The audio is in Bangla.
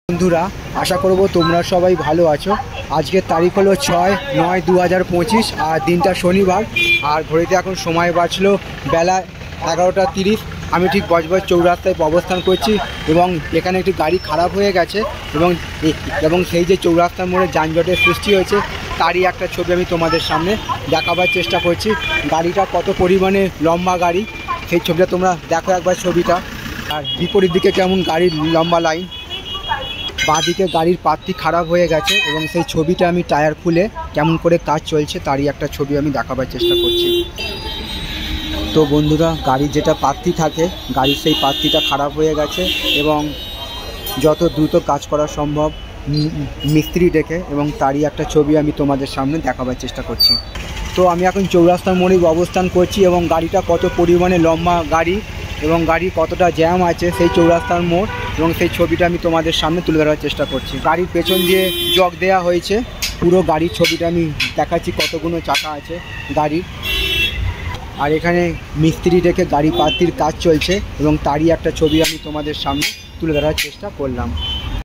বন্ধুরা, আশা করব তোমরা সবাই ভালো আছো। আজকের তারিখ হলো 6/9/2025 আর দিনটা শনিবার। আর ঘড়িতে এখন সময় বাজলো বেলা 11:30। আমি ঠিক বজবজ চৌরাস্তায় অবস্থান করছি এবং এখানে একটি গাড়ি খারাপ হয়ে গেছে এবং সেই যে চৌরাস্তার মোড়ে যানজটের সৃষ্টি হয়েছে তারই একটা ছবি আমি তোমাদের সামনে দেখাবার চেষ্টা করছি। গাড়িটা কত পরিমাণে লম্বা গাড়ি সেই ছবিটা তোমরা দেখো একবার ছবিটা। আর বিপরীত দিকে কেমন গাড়ির লম্বা লাইন, বাঁদিকে গাড়ির পাতটি খারাপ হয়ে গেছে এবং সেই ছবিটা আমি টায়ার খুলে কেমন করে কাজ চলছে তারই একটা ছবি আমি দেখাবার চেষ্টা করছি। তো বন্ধুরা, গাড়ির যেটা পাতটি থাকে গাড়ির সেই পাতটিটা খারাপ হয়ে গেছে এবং যত দ্রুত কাজ করা সম্ভব মিস্ত্রি ডেকে এবং তারই একটা ছবি আমি তোমাদের সামনে দেখাবার চেষ্টা করছি। তো আমি এখন চৌরাস্তার মোড়ে অবস্থান করছি এবং গাড়িটা কত পরিমাণে লম্বা গাড়ি এবং গাড়ি কতটা জ্যাম আছে সেই চৌরাস্তার মোড় এবং সেই ছবিটা আমি তোমাদের সামনে তুলে ধরার চেষ্টা করছি। গাড়ির পেছন দিয়ে জগ দেওয়া হয়েছে, পুরো গাড়ির ছবিটা আমি দেখাচ্ছি কতগুলো চাকা আছে গাড়ির। আর এখানে মিস্ত্রি ডেকে গাড়ি পাতির কাজ চলছে এবং তারই একটা ছবি আমি তোমাদের সামনে তুলে ধরার চেষ্টা করলাম।